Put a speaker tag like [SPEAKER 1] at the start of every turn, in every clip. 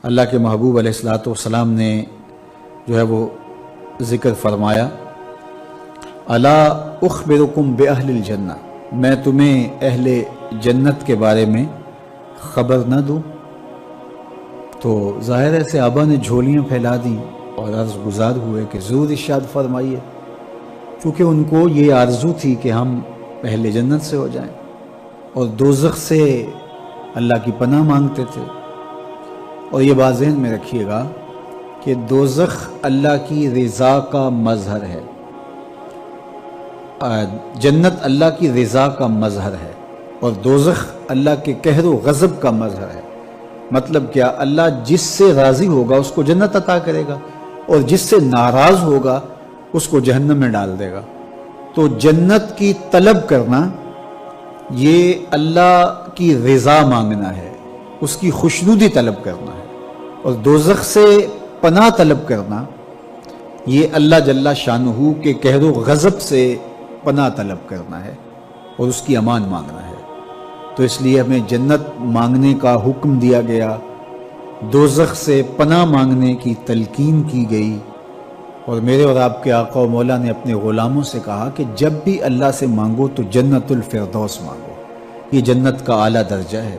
[SPEAKER 1] اللہ کے محبوب علیہ الصلوۃ والسلام نے جو ہے وہ ذکر فرمایا، الا اخبرکم باہل الجنہ، میں تمہیں اہل جنت کے بارے میں خبر نہ دوں؟ تو ظاہر ہے صحابہ نے جھولیاں پھیلا دیں اور عرض گزار ہوئے کہ ضرور ارشاد فرمائیے، چونکہ ان کو یہ آرزو تھی کہ ہم اہل جنت سے ہو جائیں، اور دوزخ سے اللہ کی پناہ مانگتے تھے۔ اور یہ بات ذہن میں رکھیے گا کہ دوزخ اللہ کی رضا کا مظہر ہے، جنت اللہ کی رضا کا مظہر ہے، اور دوزخ اللہ کے قہر و غضب کا مظہر ہے۔ مطلب کیا؟ اللہ جس سے راضی ہوگا اس کو جنت عطا کرے گا، اور جس سے ناراض ہوگا اس کو جہنم میں ڈال دے گا۔ تو جنت کی طلب کرنا یہ اللہ کی رضا مانگنا ہے، اس کی خوشنودی طلب کرنا ہے، اور دوزخ سے پناہ طلب کرنا یہ اللہ جل شانہ کے قہر و غضب سے پناہ طلب کرنا ہے اور اس کی امان مانگنا ہے۔ تو اس لیے ہمیں جنت مانگنے کا حکم دیا گیا، دوزخ سے پناہ مانگنے کی تلقین کی گئی، اور میرے اور آپ کے آقا و مولا نے اپنے غلاموں سے کہا کہ جب بھی اللہ سے مانگو تو جنت الفردوس مانگو، یہ جنت کا اعلیٰ درجہ ہے۔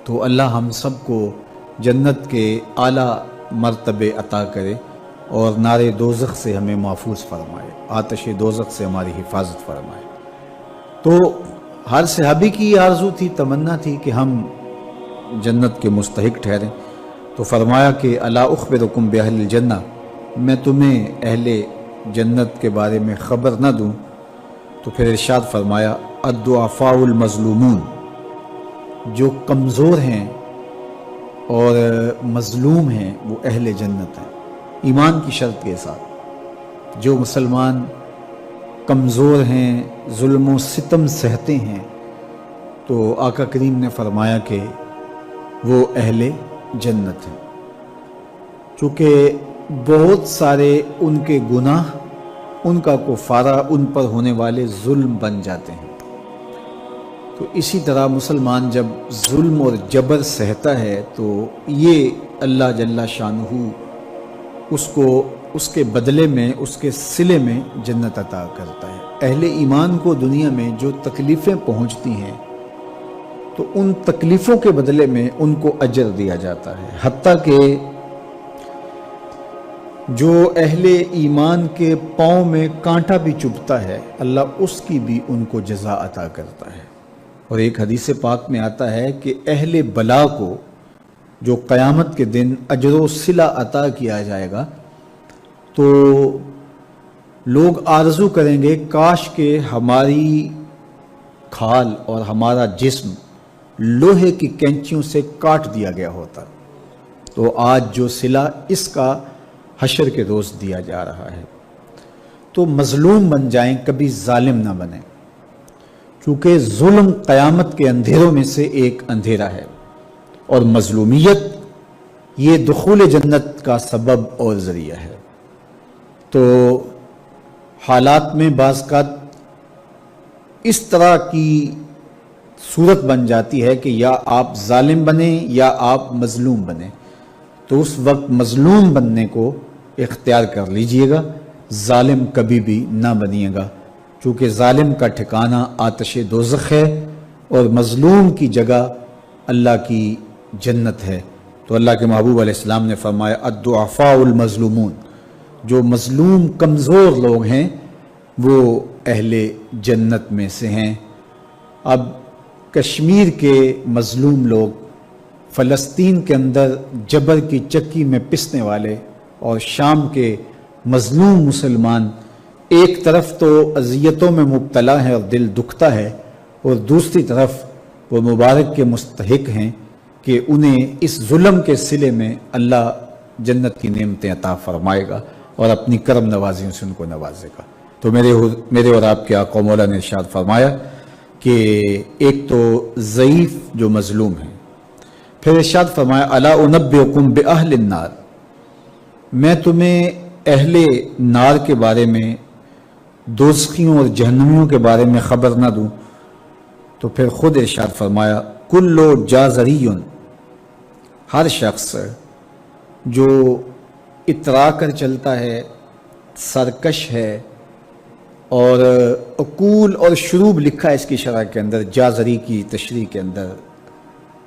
[SPEAKER 1] تو اللہ ہم سب کو جنت کے اعلیٰ مرتبے عطا کرے اور نار دوزخ سے ہمیں محفوظ فرمائے، آتش دوزخ سے ہماری حفاظت فرمائے۔ تو ہر صحابی کی یہ آرزو تھی، تمنا تھی کہ ہم جنت کے مستحق ٹھہریں۔ تو فرمایا کہ الا اخبرکم باہل الجنہ، میں تمہیں اہل جنت کے بارے میں خبر نہ دوں؟ تو پھر ارشاد فرمایا الضعفاء المظلومون، جو کمزور ہیں اور مظلوم ہیں وہ اہل جنت ہیں، ایمان کی شرط کے ساتھ۔ جو مسلمان کمزور ہیں، ظلم و ستم سہتے ہیں، تو آقا کریم نے فرمایا کہ وہ اہل جنت ہیں، چونکہ بہت سارے ان کے گناہ، ان کا کفارہ ان پر ہونے والے ظلم بن جاتے ہیں۔ تو اسی طرح مسلمان جب ظلم اور جبر سہتا ہے تو یہ اللہ جل شانہ اس کو اس کے بدلے میں، اس کے صلے میں جنت عطا کرتا ہے۔ اہل ایمان کو دنیا میں جو تکلیفیں پہنچتی ہیں تو ان تکلیفوں کے بدلے میں ان کو اجر دیا جاتا ہے، حتیٰ کہ جو اہل ایمان کے پاؤں میں کانٹا بھی چبھتا ہے اللہ اس کی بھی ان کو جزا عطا کرتا ہے۔ اور ایک حدیث پاک میں آتا ہے کہ اہل بلا کو جو قیامت کے دن اجر و صلہ عطا کیا جائے گا تو لوگ آرزو کریں گے کاش کہ ہماری کھال اور ہمارا جسم لوہے کی کینچیوں سے کاٹ دیا گیا ہوتا، تو آج جو صلہ اس کا حشر کے روز دیا جا رہا ہے۔ تو مظلوم بن جائیں، کبھی ظالم نہ بنیں، چونکہ ظلم قیامت کے اندھیروں میں سے ایک اندھیرا ہے، اور مظلومیت یہ دخول جنت کا سبب اور ذریعہ ہے۔ تو حالات میں بعض اوقات اس طرح کی صورت بن جاتی ہے کہ یا آپ ظالم بنیں یا آپ مظلوم بنیں، تو اس وقت مظلوم بننے کو اختیار کر لیجئے گا، ظالم کبھی بھی نہ بنیے گا، چونکہ ظالم کا ٹھکانہ آتش دوزخ ہے اور مظلوم کی جگہ اللہ کی جنت ہے۔ تو اللہ کے محبوب علیہ السلام نے فرمایا الضعفاء المظلومون، جو مظلوم کمزور لوگ ہیں وہ اہل جنت میں سے ہیں۔ اب کشمیر کے مظلوم لوگ، فلسطین کے اندر جبر کی چکی میں پسنے والے، اور شام کے مظلوم مسلمان ایک طرف تو اذیتوں میں مبتلا ہے اور دل دکھتا ہے، اور دوسری طرف وہ مبارک کے مستحق ہیں کہ انہیں اس ظلم کے صلے میں اللہ جنت کی نعمتیں عطا فرمائے گا اور اپنی کرم نوازیوں سے ان کو نوازے گا۔ تو میرے اور آپ کے آقا مولا نے ارشاد فرمایا کہ ایک تو ضعیف جو مظلوم ہیں، پھر ارشاد فرمایا الا انبئکم باہل النار، میں تمہیں اہل نار کے بارے میں، دوزخیوں اور جہنمیوں کے بارے میں خبر نہ دوں؟ تو پھر خود ارشاد فرمایا کل جازری، ہر شخص جو اترا کر چلتا ہے، سرکش ہے، اور عقول اور شروب لکھا ہے اس کی شرح کے اندر، جازری کی تشریح کے اندر،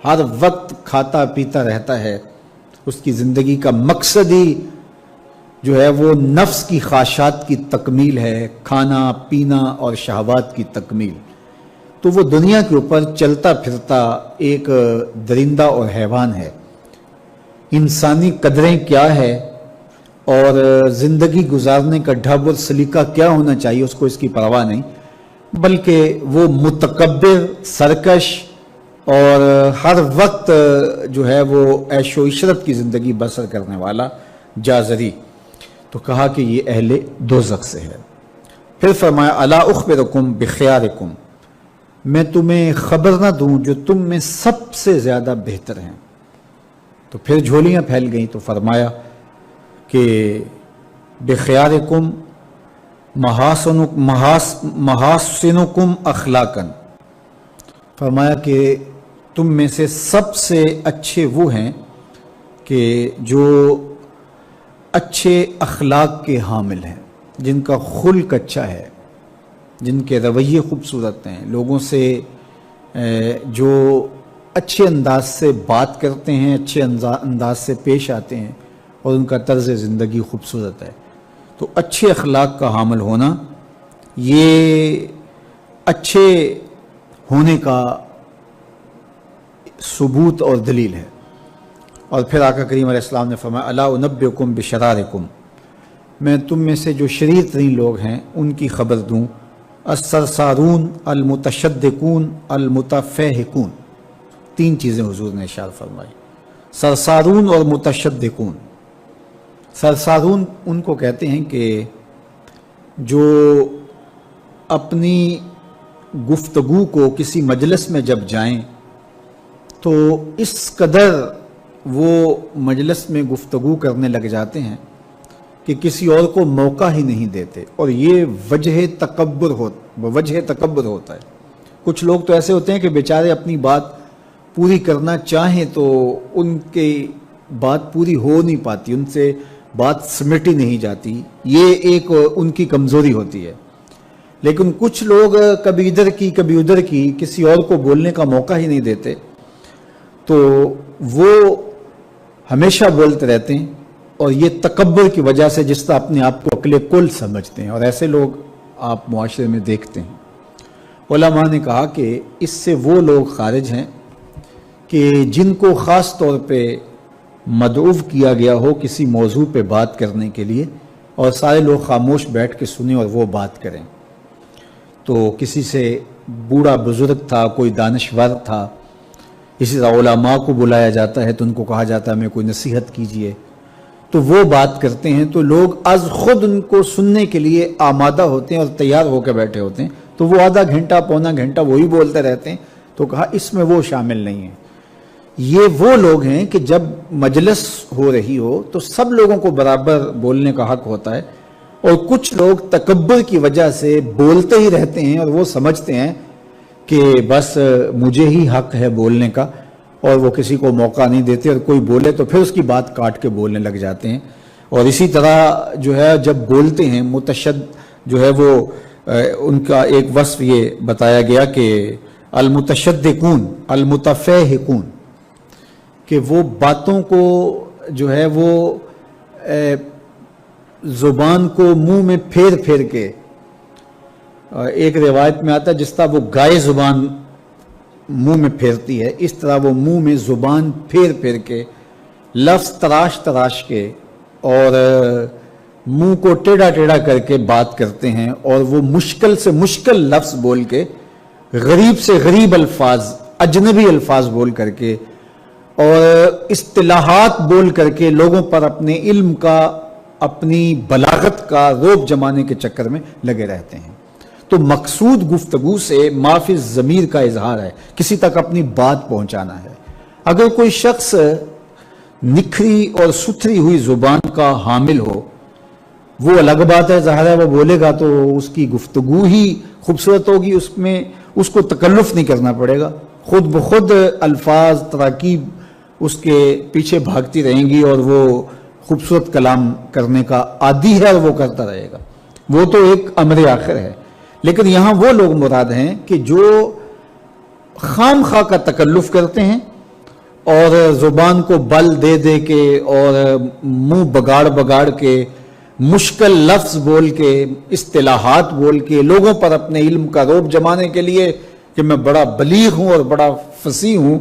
[SPEAKER 1] ہر وقت کھاتا پیتا رہتا ہے، اس کی زندگی کا مقصد ہی جو ہے وہ نفس کی خواہشات کی تکمیل ہے، کھانا پینا اور شہوات کی تکمیل، تو وہ دنیا کے اوپر چلتا پھرتا ایک درندہ اور حیوان ہے۔ انسانی قدریں کیا ہے اور زندگی گزارنے کا ڈھب اور سلیقہ کیا ہونا چاہیے اس کو اس کی پرواہ نہیں، بلکہ وہ متکبر، سرکش اور ہر وقت جو ہے وہ عیش و عشرت کی زندگی بسر کرنے والا جازری۔ تو کہا کہ یہ اہل دوزخ سے ہے۔ پھر فرمایا الا اخبرکم بخیارکم، میں تمہیں خبر نہ دوں جو تم میں سب سے زیادہ بہتر ہیں۔ تو پھر جھولیاں پھیل گئیں، تو فرمایا کہ بخیارکم محاسنکم اخلاقا، فرمایا کہ تم میں سے سب سے اچھے وہ ہیں کہ جو اچھے اخلاق کے حامل ہیں، جن کا خلق اچھا ہے، جن کے رویے خوبصورت ہیں، لوگوں سے جو اچھے انداز سے بات کرتے ہیں، اچھے انداز سے پیش آتے ہیں، اور ان کا طرز زندگی خوبصورت ہے۔ تو اچھے اخلاق کا حامل ہونا یہ اچھے ہونے کا ثبوت اور دلیل ہے۔ اور پھر آقا کریم علیہ السلام نے فرمایا الا انبئکم بشرارکم، میں تم میں سے جو شریر ترین لوگ ہیں ان کی خبر دوں، السرسارون المتشدقون المتفہقون، تین چیزیں حضور نے ارشاد فرمائی، سرسارون اور متشدقون۔ سرسارون ان کو کہتے ہیں کہ جو اپنی گفتگو کو کسی مجلس میں جب جائیں تو اس قدر وہ مجلس میں گفتگو کرنے لگ جاتے ہیں کہ کسی اور کو موقع ہی نہیں دیتے، اور یہ وجہ تکبر ہوتا ہے۔ کچھ لوگ تو ایسے ہوتے ہیں کہ بیچارے اپنی بات پوری کرنا چاہیں تو ان کی بات پوری ہو نہیں پاتی، ان سے بات سمٹی نہیں جاتی، یہ ایک ان کی کمزوری ہوتی ہے۔ لیکن کچھ لوگ کبھی ادھر کی کبھی ادھر کی، کسی اور کو بولنے کا موقع ہی نہیں دیتے، تو وہ ہمیشہ بولتے رہتے ہیں، اور یہ تکبر کی وجہ سے جس طرح اپنے آپ کو عقل کل سمجھتے ہیں، اور ایسے لوگ آپ معاشرے میں دیکھتے ہیں۔ علماء نے کہا کہ اس سے وہ لوگ خارج ہیں کہ جن کو خاص طور پہ مدعو کیا گیا ہو کسی موضوع پہ بات کرنے کے لیے، اور سارے لوگ خاموش بیٹھ کے سنیں اور وہ بات کریں۔ تو کسی سے بوڑھا بزرگ تھا، کوئی دانشور تھا، اسی طرح علماء کو بلایا جاتا ہے تو ان کو کہا جاتا ہے ہمیں کوئی نصیحت کیجئے، تو وہ بات کرتے ہیں تو لوگ از خود ان کو سننے کے لیے آمادہ ہوتے ہیں اور تیار ہو کے بیٹھے ہوتے ہیں، تو وہ آدھا گھنٹہ پونا گھنٹہ وہی بولتے رہتے ہیں۔ تو کہا اس میں وہ شامل نہیں ہیں، یہ وہ لوگ ہیں کہ جب مجلس ہو رہی ہو تو سب لوگوں کو برابر بولنے کا حق ہوتا ہے، اور کچھ لوگ تکبر کی وجہ سے بولتے ہی رہتے ہیں، اور وہ سمجھتے ہیں کہ بس مجھے ہی حق ہے بولنے کا، اور وہ کسی کو موقع نہیں دیتے، اور کوئی بولے تو پھر اس کی بات کاٹ کے بولنے لگ جاتے ہیں۔ اور اسی طرح جو ہے جب بولتے ہیں جو ہے وہ ان کا ایک وصف یہ بتایا گیا کہ المتشدقون المتفہقون، کہ وہ باتوں کو جو ہے وہ زبان کو منہ میں پھیر پھیر کے، ایک روایت میں آتا ہے جس طرح وہ گائے زبان منہ میں پھیرتی ہے، اس طرح وہ منہ میں زبان پھیر پھیر کے، لفظ تراش تراش کے، اور منہ کو ٹیڑھا ٹیڑھا کر کے بات کرتے ہیں، اور وہ مشکل سے مشکل لفظ بول کے، غریب سے غریب الفاظ، اجنبی الفاظ بول کر کے، اور اصطلاحات بول کر کے لوگوں پر اپنے علم کا، اپنی بلاغت کا روب جمانے کے چکر میں لگے رہتے ہیں۔ تو مقصود گفتگو سے معافی ضمیر کا اظہار ہے، کسی تک اپنی بات پہنچانا ہے۔ اگر کوئی شخص نکھری اور ستھری ہوئی زبان کا حامل ہو، وہ الگ بات ہے، ظاہر ہے وہ بولے گا تو اس کی گفتگو ہی خوبصورت ہوگی، اس میں اس کو تکلف نہیں کرنا پڑے گا، خود بخود الفاظ، تراکیب اس کے پیچھے بھاگتی رہیں گی اور وہ خوبصورت کلام کرنے کا عادی ہے اور وہ کرتا رہے گا، وہ تو ایک امر آخر ہے۔ لیکن یہاں وہ لوگ مراد ہیں کہ جو خام خواہ کا تکلف کرتے ہیں اور زبان کو بل دے دے کے اور منہ بگاڑ بگاڑ کے مشکل لفظ بول کے اصطلاحات بول کے لوگوں پر اپنے علم کا روب جمانے کے لیے کہ میں بڑا بلیغ ہوں اور بڑا فصیح ہوں،